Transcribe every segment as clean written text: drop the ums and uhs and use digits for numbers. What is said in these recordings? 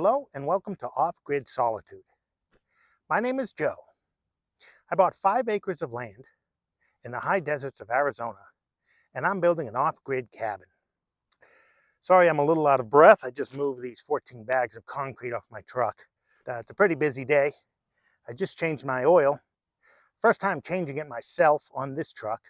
Hello and welcome to Off-Grid Solitude. My name is Joe. I bought 5 acres of land in the high deserts of Arizona, and I'm building an off-grid cabin. Sorry I'm a little out of breath. I just moved these 14 bags of concrete off my truck. It's a pretty busy day. I just changed my oil. First time changing it myself on this truck.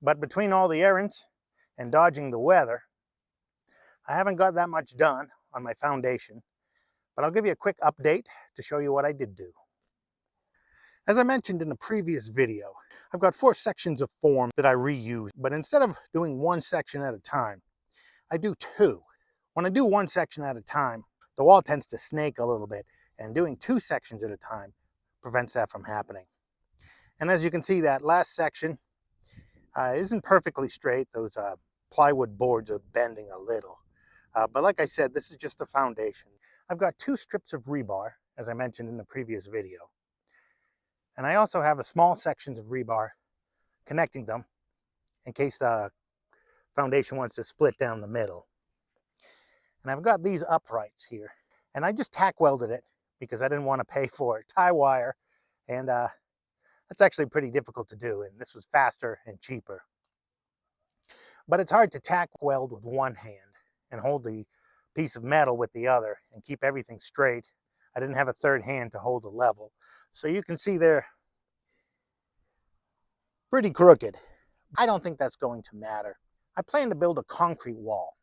But between all the errands and dodging the weather, I haven't got that much done on my foundation, but I'll give you a quick update to show you what I did do. As I mentioned in the previous video, I've got 4 sections of form that I reuse, but instead of doing one section at a time, I do 2. When I do one section at a time, the wall tends to snake a little bit, and doing 2 sections at a time prevents that from happening. And as you can see, that last section isn't perfectly straight. Those plywood boards are bending a little. But like I said, this is just the foundation. I've got 2 strips of rebar, as I mentioned in the previous video. And I also have a small sections of rebar connecting them in case the foundation wants to split down the middle. And I've got these uprights here. And I just tack welded it because I didn't want to pay for tie wire. And that's actually pretty difficult to do. And this was faster and cheaper. But it's hard to tack weld with one hand and hold the piece of metal with the other and keep everything straight. I didn't have a third hand to hold the level. So you can see they're pretty crooked. I don't think that's going to matter. I plan to build a concrete wall.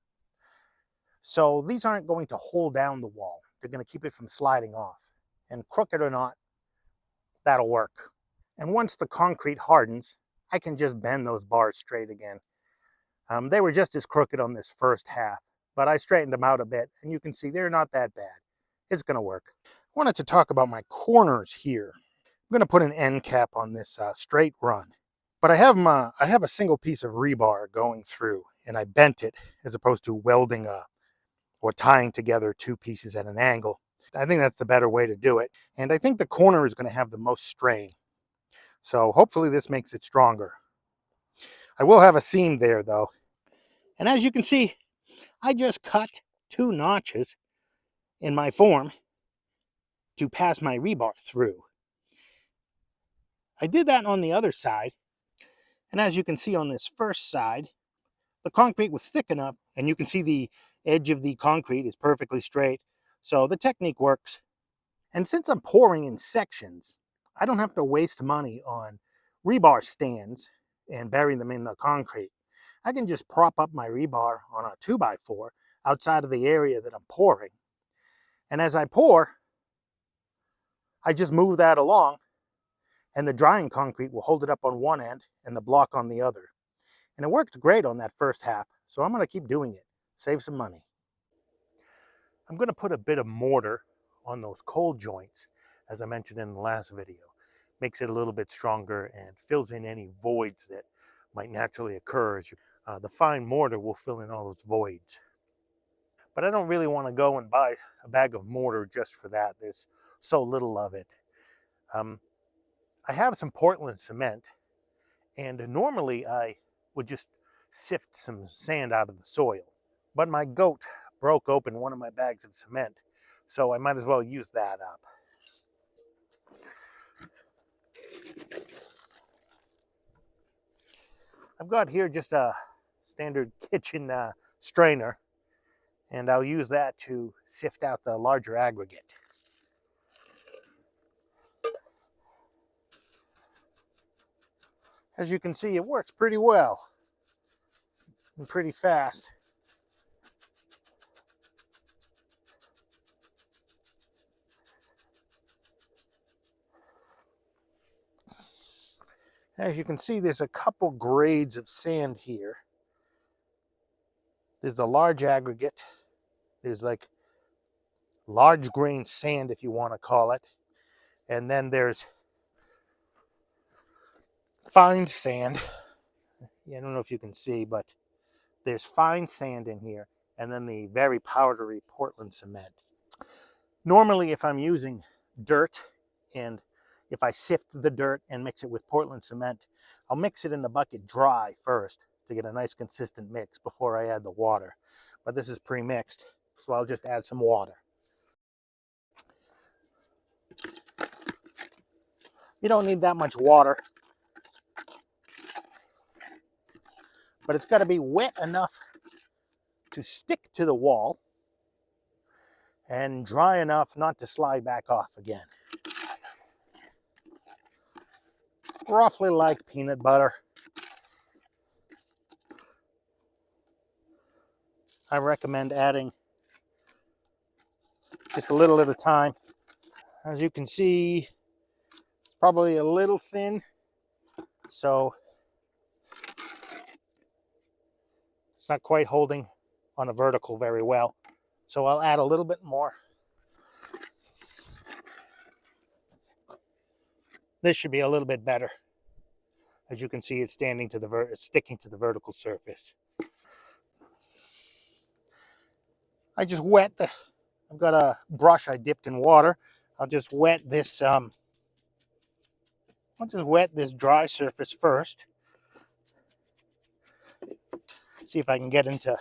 So these aren't going to hold down the wall. They're going to keep it from sliding off. And crooked or not, that'll work. And once the concrete hardens, I can just bend those bars straight again. They were just as crooked on this first half, but I straightened them out a bit, and you can see they're not that bad. It's going to work. I wanted to talk about my corners here. I'm going to put an end cap on this straight run. But I have a single piece of rebar going through, and I bent it as opposed to welding or tying together 2 pieces at an angle. I think that's the better way to do it. And I think the corner is going to have the most strain. So hopefully this makes it stronger. I will have a seam there though. And as you can see, I just cut 2 notches in my form to pass my rebar through. I did that on the other side. And as you can see on this first side, the concrete was thick enough, and you can see the edge of the concrete is perfectly straight. So the technique works. And since I'm pouring in sections, I don't have to waste money on rebar stands and bury them in the concrete. I can just prop up my rebar on a 2x4 outside of the area that I'm pouring. And as I pour, I just move that along, and the drying concrete will hold it up on one end and the block on the other. And it worked great on that first half, so I'm going to keep doing it. Save some money. I'm going to put a bit of mortar on those cold joints, as I mentioned in the last video. Makes it a little bit stronger and fills in any voids that might naturally occur. The fine mortar will fill in all those voids. But I don't really want to go and buy a bag of mortar just for that. There's so little of it. I have some Portland cement, and normally I would just sift some sand out of the soil. But my goat broke open one of my bags of cement, so I might as well use that up. I've got here just a standard kitchen strainer, and I'll use that to sift out the larger aggregate. As you can see, it works pretty well and pretty fast. As you can see, there's a couple grades of sand here. There's the large aggregate. There's like large grain sand, if you want to call it. And then there's fine sand. I don't know if you can see, but there's fine sand in here. And then the very powdery Portland cement. Normally, if I'm using dirt, and if I sift the dirt and mix it with Portland cement, I'll mix it in the bucket dry first to get a nice consistent mix before I add the water. But this is pre-mixed. So I'll just add some water. You don't need that much water, but it's got to be wet enough to stick to the wall and dry enough not to slide back off again. Roughly like peanut butter. I recommend adding just a little at a time. As you can see, it's probably a little thin, so it's not quite holding on a vertical very well. So I'll add a little bit more. This should be a little bit better. As you can see, it's sticking to the vertical surface. I just wet I've got a brush I dipped in water. I'll just wet this dry surface first. See if I can get into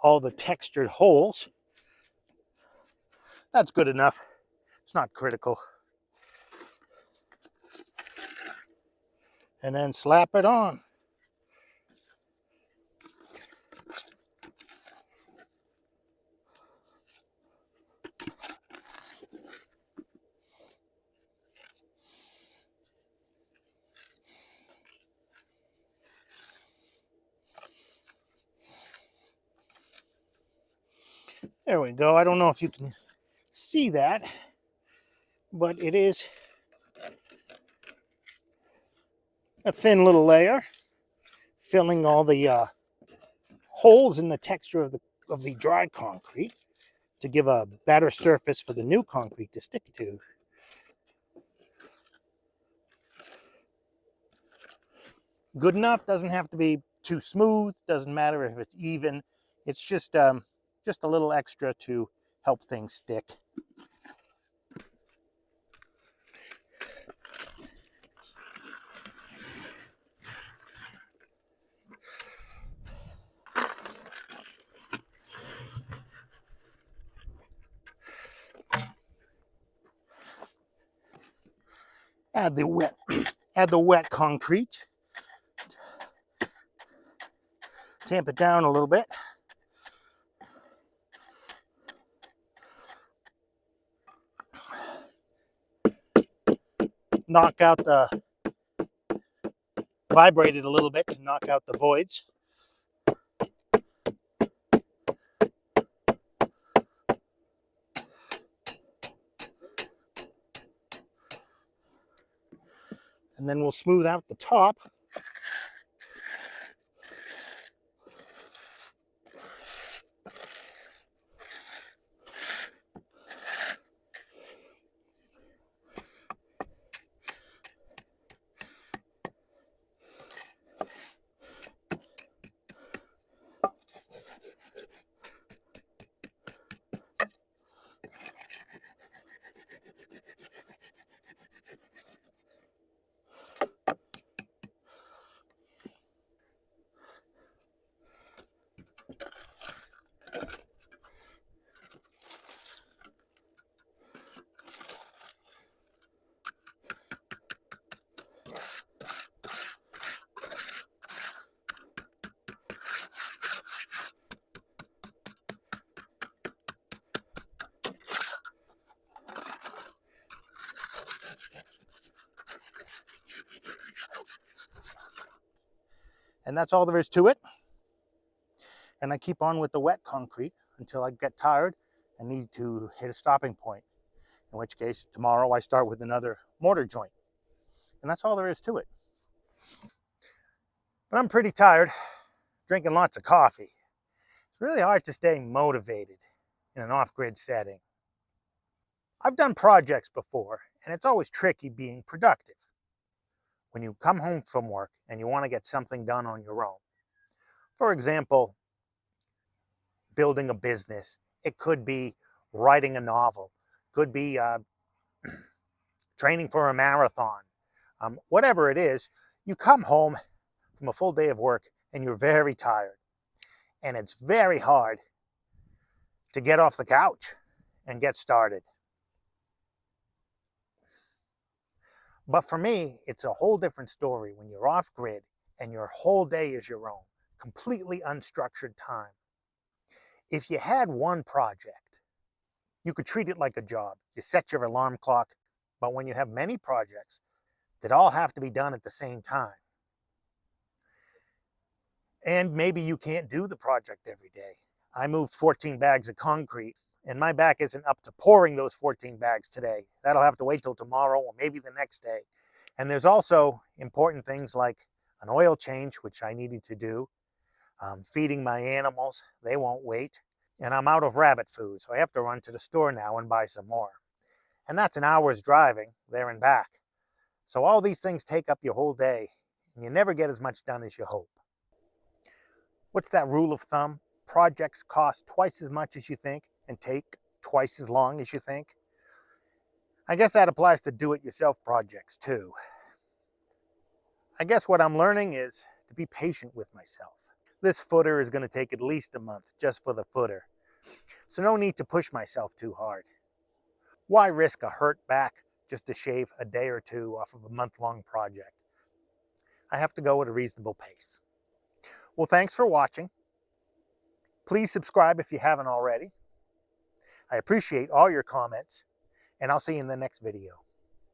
all the textured holes. That's good enough. It's not critical. And then slap it on. There we go. I don't know if you can see that, but it is a thin little layer filling all the holes in the texture of the dry concrete to give a better surface for the new concrete to stick to. Good enough. Doesn't have to be too smooth. Doesn't matter if it's even. It's just a little extra to help things stick. Add the wet concrete. Tamp it down a little bit. Vibrate it a little bit to knock out the voids. And then we'll smooth out the top. And that's all there is to it. And I keep on with the wet concrete until I get tired and need to hit a stopping point. In which case, tomorrow I start with another mortar joint. And that's all there is to it. But I'm pretty tired, drinking lots of coffee. It's really hard to stay motivated in an off-grid setting. I've done projects before, and it's always tricky being productive when you come home from work and you want to get something done on your own. For example, building a business. It could be writing a novel. Could be training for a marathon. Whatever it is, you come home from a full day of work and you're very tired. and it's very hard to get off the couch and get started. But for me, it's a whole different story when you're off grid and your whole day is your own, completely unstructured time. If you had one project, you could treat it like a job. You set your alarm clock, but when you have many projects that all have to be done at the same time, and maybe you can't do the project every day. I moved 14 bags of concrete, and my back isn't up to pouring those 14 bags today. That'll have to wait till tomorrow or maybe the next day. And there's also important things like an oil change, which I needed to do, feeding my animals, they won't wait. And I'm out of rabbit food, so I have to run to the store now and buy some more. And that's an hour's driving there and back. So all these things take up your whole day, and you never get as much done as you hope. What's that rule of thumb? Projects cost twice as much as you think and take twice as long as you think. I guess that applies to do-it-yourself projects too. I guess what I'm learning is to be patient with myself. This footer is going to take at least a month just for the footer. So no need to push myself too hard. Why risk a hurt back just to shave a day or two off of a month-long project? I have to go at a reasonable pace. Well, thanks for watching. Please subscribe if you haven't already. I appreciate all your comments, and I'll see you in the next video.